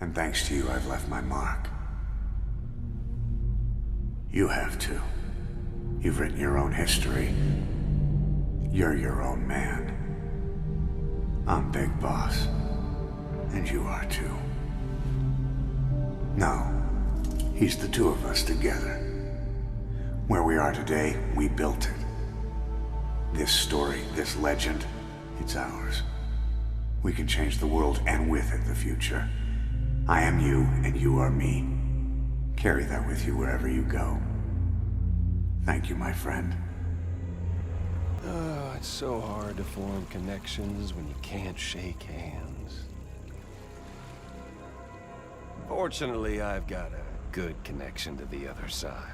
And thanks to you, I've left my mark. You have too. You've written your own history. You're your own man. I'm Big Boss. And you are too. No, he's the two of us together. Where we are today, we built it. This story, this legend, it's ours. We can change the world and with it the future. I am you and you are me. Carry that with you wherever you go. Thank you, my friend. Oh, it's so hard to form connections when you can't shake hands. Fortunately, I've got a good connection to the other side.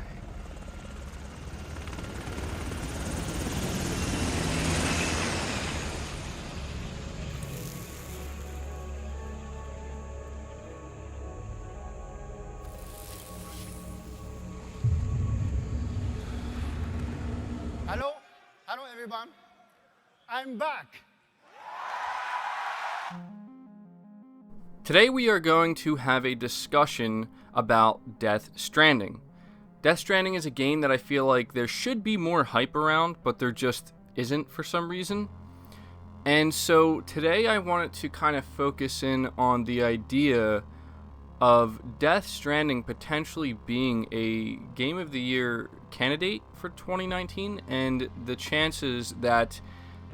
Hello everyone. I'm back. Today we are going to have a discussion about Death Stranding. Death Stranding is a game that I feel like there should be more hype around, but there just isn't for some reason. And so today I wanted to kind of focus in on the idea of Death Stranding potentially being a Game of the Year candidate for 2019, and the chances that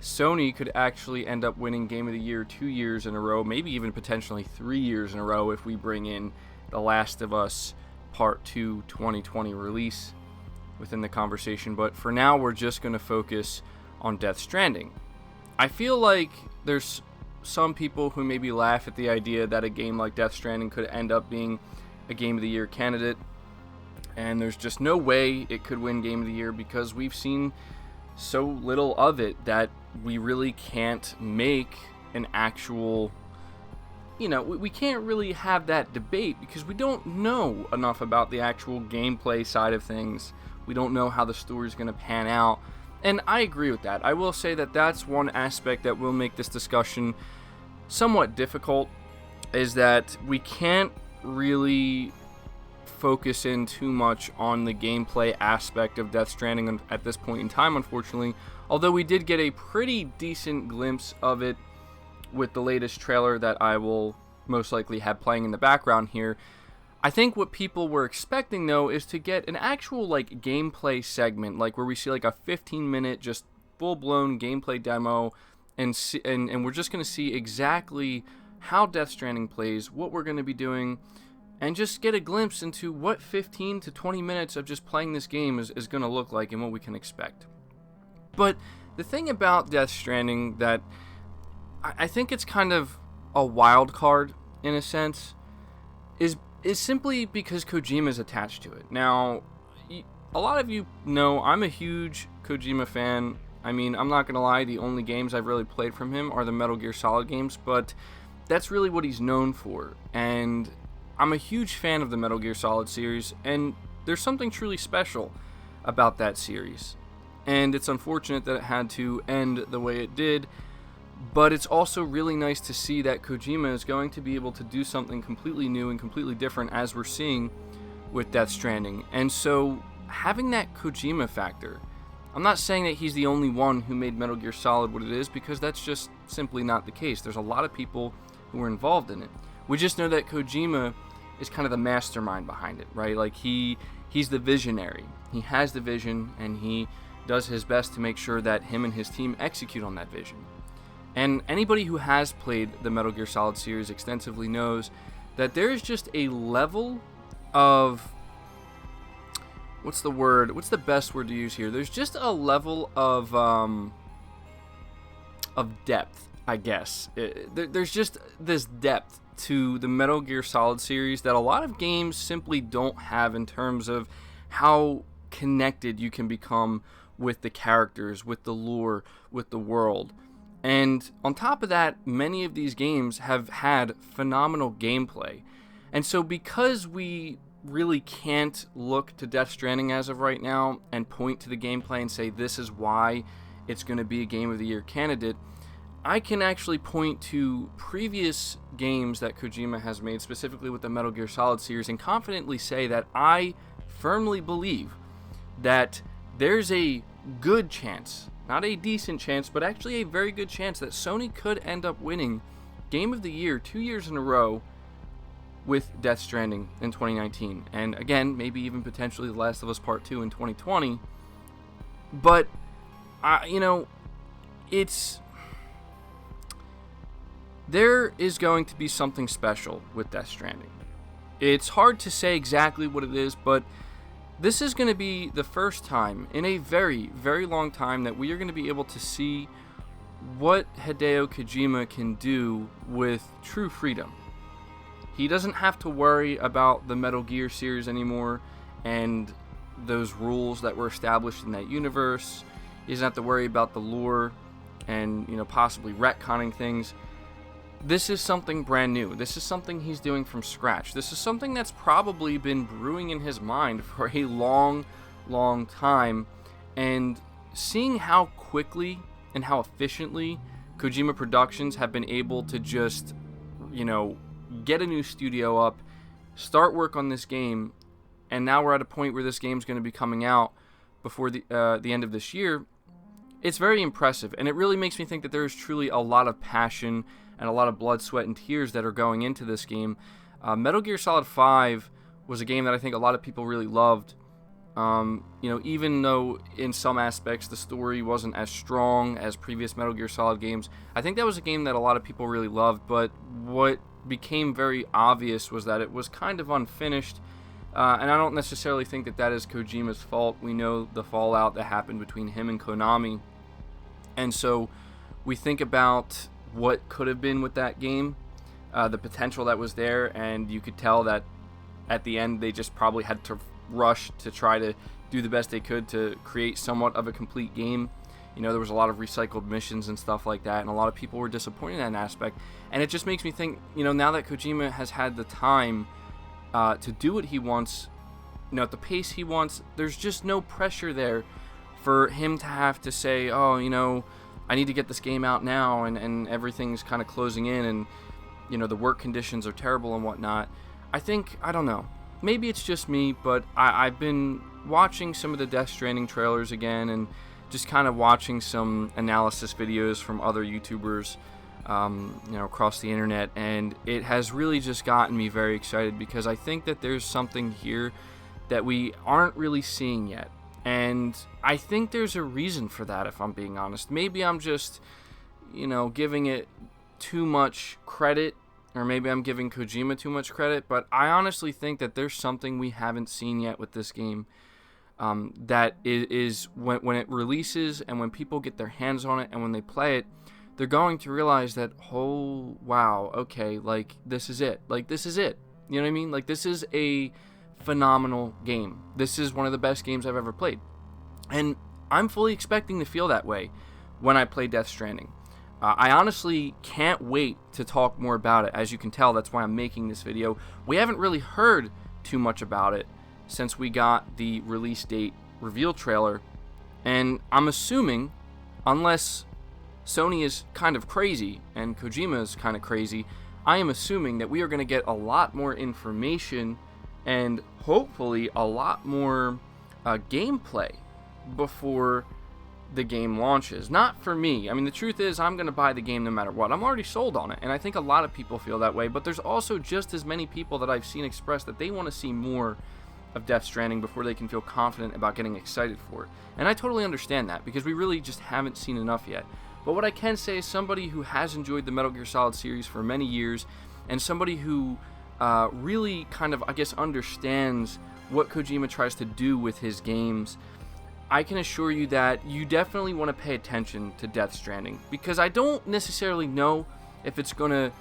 Sony could actually end up winning Game of the Year 2 years in a row, maybe even potentially 3 years in a row if we bring in The Last of Us Part 2 2020 release within the conversation. But for now, we're just going to focus on Death Stranding. I feel like there's some people who maybe laugh at the idea that a game like Death Stranding could end up being a Game of the Year candidate, and there's just no way it could win Game of the Year because we've seen so little of it that we really can't make an actual, we can't really have that debate because we don't know enough about the actual gameplay side of things. We don't know how the story's going to pan out. And I agree with that. I will say that that's one aspect that will make this discussion somewhat difficult, is that we can't really focus in too much on the gameplay aspect of Death Stranding at this point in time, unfortunately. Although we did get a pretty decent glimpse of it with the latest trailer that I will most likely have playing in the background here. I think what people were expecting, though, is to get an actual gameplay segment, where we see a 15-minute just full-blown gameplay demo, and we're just going to see exactly how Death Stranding plays, what we're going to be doing, and just get a glimpse into what 15 to 20 minutes of just playing this game is going to look like and what we can expect. But the thing about Death Stranding that I think it's kind of a wild card in a sense is simply because Kojima is attached to it. Now, a lot of you know I'm a huge Kojima fan. I mean, I'm not going to lie, the only games I've really played from him are the Metal Gear Solid games, but that's really what he's known for. And I'm a huge fan of the Metal Gear Solid series, and there's something truly special about that series. And it's unfortunate that it had to end the way it did, but it's also really nice to see that Kojima is going to be able to do something completely new and completely different, as we're seeing with Death Stranding. And so having that Kojima factor, I'm not saying that he's the only one who made Metal Gear Solid what it is, because that's just simply not the case. There's a lot of people who were involved in it. We just know that Kojima is kind of the mastermind behind it, right? He's the visionary. He has the vision, and he does his best to make sure that him and his team execute on that vision. And anybody who has played the Metal Gear Solid series extensively knows that there is just a level of, what's the best word to use here? There's just a level of depth, I guess. There's just this depth to the Metal Gear Solid series that a lot of games simply don't have, in terms of how connected you can become with the characters, with the lore, with the world. And on top of that, many of these games have had phenomenal gameplay. And so because we really can't look to Death Stranding as of right now and point to the gameplay and say this is why it's going to be a Game of the Year candidate, I can actually point to previous games that Kojima has made, specifically with the Metal Gear Solid series, and confidently say that I firmly believe that there's a good chance, not a decent chance, but actually a very good chance that Sony could end up winning Game of the Year 2 years in a row with Death Stranding in 2019. And again, maybe even potentially The Last of Us Part 2 in 2020. But, there is going to be something special with Death Stranding. It's hard to say exactly what it is, but this is going to be the first time in a very, very long time that we are going to be able to see what Hideo Kojima can do with true freedom. He doesn't have to worry about the Metal Gear series anymore and those rules that were established in that universe. He doesn't have to worry about the lore and, possibly retconning things. This is something brand new. This is something he's doing from scratch. This is something that's probably been brewing in his mind for a long, long time. And seeing how quickly and how efficiently Kojima Productions have been able to just, get a new studio up, start work on this game, and now we're at a point where this game's going to be coming out before the end of this year. It's very impressive, and it really makes me think that there is truly a lot of passion and a lot of blood, sweat, and tears that are going into this game. Metal Gear Solid 5 was a game that I think a lot of people really loved. Even though in some aspects the story wasn't as strong as previous Metal Gear Solid games, I think that was a game that a lot of people really loved, but what became very obvious was that it was kind of unfinished, and I don't necessarily think that that is Kojima's fault. We know the fallout that happened between him and Konami, and so we think about what could have been with that game, the potential that was there, and you could tell that at the end they just probably had to rush to try to do the best they could to create somewhat of a complete game. There was a lot of recycled missions and stuff like that, and a lot of people were disappointed in that aspect. And it just makes me think, now that Kojima has had the time to do what he wants, at the pace he wants, there's just no pressure there for him to have to say, I need to get this game out now, and everything's kind of closing in, and, the work conditions are terrible and whatnot. I don't know. Maybe it's just me, but I've been watching some of the Death Stranding trailers again, and just kind of watching some analysis videos from other YouTubers, across the internet, and it has really just gotten me very excited because I think that there's something here that we aren't really seeing yet. And I think there's a reason for that, if I'm being honest. Maybe I'm just, giving it too much credit, or maybe I'm giving Kojima too much credit, but I honestly think that there's something we haven't seen yet with this game, that is when it releases and when people get their hands on it and when they play it, they're going to realize that, oh, wow, okay, this is it. This is it. You know what I mean? This is a phenomenal game. This is one of the best games I've ever played. And I'm fully expecting to feel that way when I play Death Stranding. I honestly can't wait to talk more about it. As you can tell, that's why I'm making this video. We haven't really heard too much about it since we got the release date reveal trailer. And I'm assuming, unless Sony is kind of crazy and Kojima is kind of crazy, I am assuming that we are going to get a lot more information and hopefully a lot more gameplay before the game launches. Not for me. I mean, the truth is I'm going to buy the game no matter what. I'm already sold on it, and I think a lot of people feel that way, but there's also just as many people that I've seen express that they want to see more of Death Stranding before they can feel confident about getting excited for it. And I totally understand that, because we really just haven't seen enough yet. But what I can say is somebody who has enjoyed the Metal Gear Solid series for many years, and somebody who really kind of, I guess, understands what Kojima tries to do with his games, I can assure you that you definitely want to pay attention to Death Stranding, because I don't necessarily know if it's going to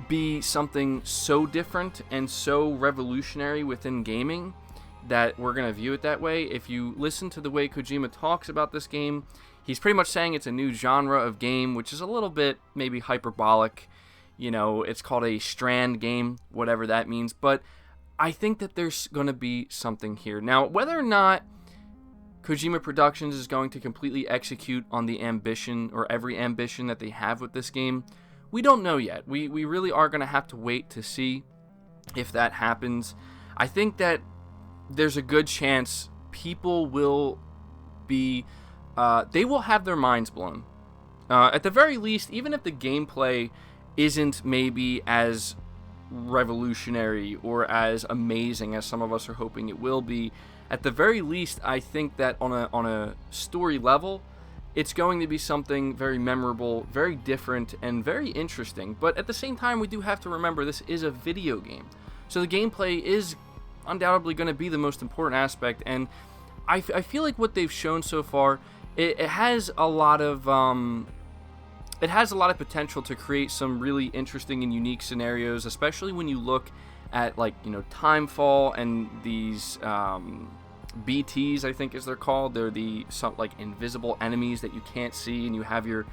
be something so different and so revolutionary within gaming that we're going to view it that way. If you listen to the way Kojima talks about this game, he's pretty much saying it's a new genre of game, which is a little bit maybe hyperbolic. It's called a strand game, whatever that means. But I think that there's going to be something here. Now, whether or not Kojima Productions is going to completely execute on the ambition, or every ambition that they have with this game. We don't know yet. We really are going to have to wait to see if that happens. I think that there's a good chance people will be, they will have their minds blown. At the very least, even if the gameplay isn't maybe as revolutionary or as amazing as some of us are hoping it will be, at the very least, I think that on a story level, it's going to be something very memorable, very different, and very interesting. But at the same time, we do have to remember this is a video game. So the gameplay is undoubtedly going to be the most important aspect. And I feel like what they've shown so far, it has a lot of potential to create some really interesting and unique scenarios, especially when you look at, like, you know, Timefall and these BTs, I think, as they're called. They're like invisible enemies that you can't see, and you have your,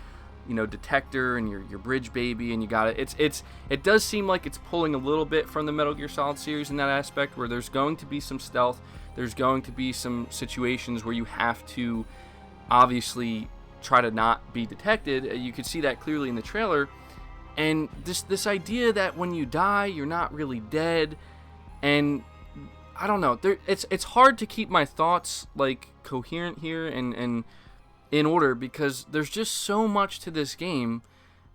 you know, detector and your bridge baby, and you got it. It does seem like it's pulling a little bit from the Metal Gear Solid series in that aspect, where there's going to be some stealth, there's going to be some situations where you have to obviously try to not be detected. You could see that clearly in the trailer, and this idea that when you die, you're not really dead, and I don't know. It's hard to keep my thoughts like coherent here and in order, because there's just so much to this game,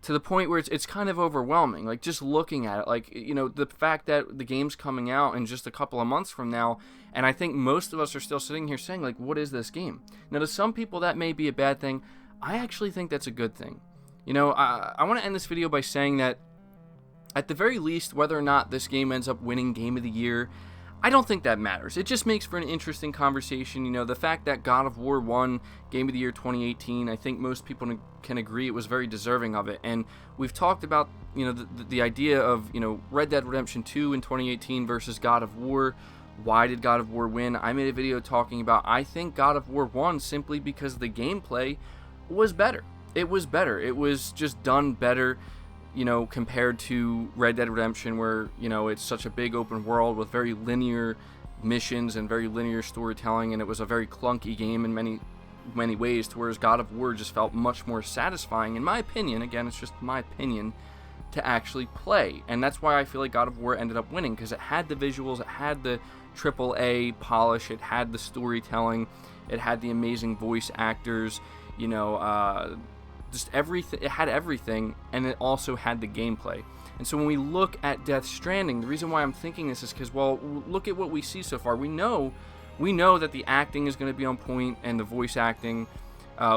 to the point where it's kind of overwhelming. Like, just looking at it, like, you know, the fact that the game's coming out in just a couple of months from now, and I think most of us are still sitting here saying, like, what is this game? Now, to some people that may be a bad thing. I actually think that's a good thing. You know, I want to end this video by saying that at the very least, whether or not this game ends up winning Game of the Year, I don't think that matters. It just makes for an interesting conversation. You know, the fact that God of War won Game of the Year 2018, I think most people can agree it was very deserving of it. And we've talked about, you know, the idea of, you know, Red Dead Redemption 2 in 2018 versus God of War. Why did God of War win? I made a video talking about, I think God of War won simply because the gameplay was better. It was better. It was just done better, you know, compared to Red Dead Redemption, where, you know, it's such a big open world with very linear missions and very linear storytelling, and it was a very clunky game in many ways, to whereas God of War just felt much more satisfying, in my opinion. Again, it's just my opinion, to actually play. And that's why I feel like God of War ended up winning, because it had the visuals, it had the AAA polish, it had the storytelling, it had the amazing voice actors, you know, just everything. It had everything, and it also had the gameplay. And so when we look at Death Stranding, the reason why I'm thinking this is because, well, look at what we see so far. We know that the acting is going to be on point, and the voice acting.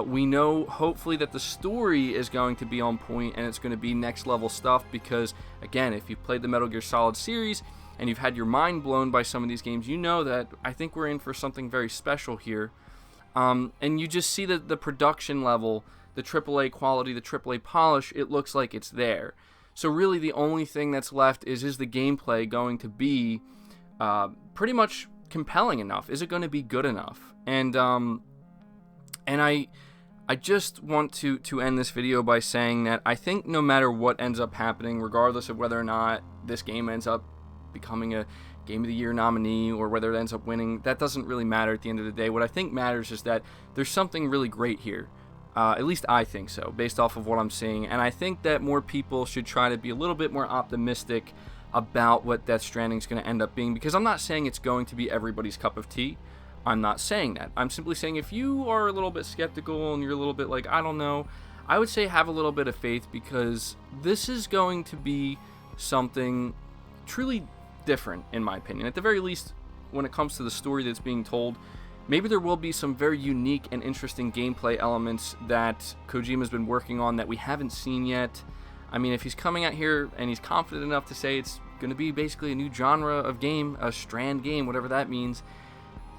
We know, hopefully, that the story is going to be on point, and it's going to be next level stuff, because, again, if you've played the Metal Gear Solid series and you've had your mind blown by some of these games, you know that I think we're in for something very special here. And you just see the production level, the AAA quality, the AAA polish. It looks like it's there. So really the only thing that's left is the gameplay going to be pretty much compelling enough? Is it going to be good enough? And I just want to end this video by saying that I think no matter what ends up happening, regardless of whether or not this game ends up becoming a Game of the Year nominee or whether it ends up winning, that doesn't really matter at the end of the day. What I think matters is that there's something really great here. At least I think so, based off of what I'm seeing. And I think that more people should try to be a little bit more optimistic about what Death Stranding is going to end up being, because I'm not saying it's going to be everybody's cup of tea. I'm not saying that. I'm simply saying if you are a little bit skeptical and you're a little bit like, I don't know, I would say have a little bit of faith, because this is going to be something truly different, in my opinion. At the very least, when it comes to the story that's being told, maybe there will be some very unique and interesting gameplay elements that Kojima's been working on that we haven't seen yet. I mean, if he's coming out here and he's confident enough to say it's going to be basically a new genre of game, a Strand game, whatever that means,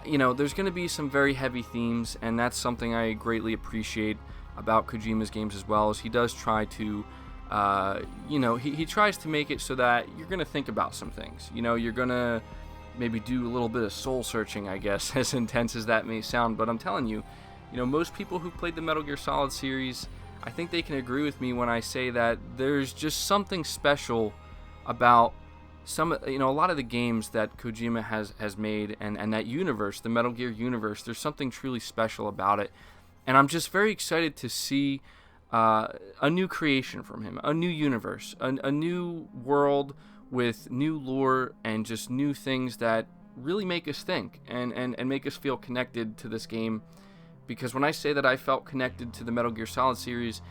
you know, there's going to be some very heavy themes, and that's something I greatly appreciate about Kojima's games as well, is he does try to you know, he tries to make it so that you're going to think about some things. You know, you're going to maybe do a little bit of soul searching, I guess, as intense as that may sound. But I'm telling you, you know, most people who played the Metal Gear Solid series, I think they can agree with me when I say that there's just something special about a lot of the games that Kojima has made, and that universe, the Metal Gear universe, there's something truly special about it. And I'm just very excited to see a new creation from him, a new universe, a new world with new lore and just new things that really make us think and make us feel connected to this game. Because when I say that I felt connected to the Metal Gear Solid series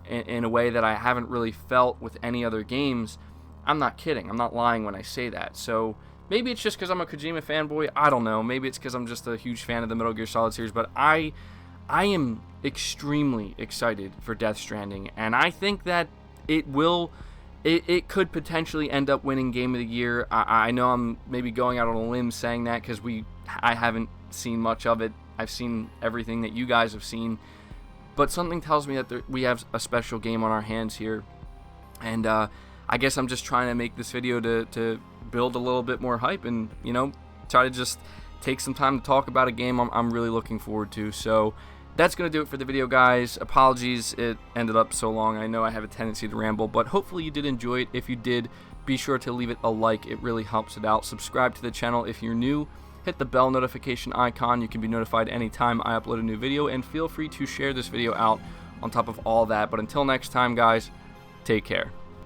in a way that I haven't really felt with any other games, I'm not kidding. I'm not lying when I say that. So maybe it's just because I'm a Kojima fanboy. I don't know. Maybe it's because I'm just a huge fan of the Metal Gear Solid series. But I am extremely excited for Death Stranding, and I think that it could potentially end up winning Game of the Year. I know I'm maybe going out on a limb saying that because I haven't seen much of it. I've seen everything that you guys have seen, but something tells me that we have a special game on our hands here, and I guess I'm just trying to make this video to build a little bit more hype and, try to just take some time to talk about a game I'm really looking forward to. So that's going to do it for the video, guys. Apologies it ended up so long. I know I have a tendency to ramble, but hopefully you did enjoy it. If you did, be sure to leave it a like. It really helps it out. Subscribe to the channel if you're new. Hit the bell notification icon. You can be notified anytime I upload a new video, and feel free to share this video out on top of all that. But until next time, guys, take care.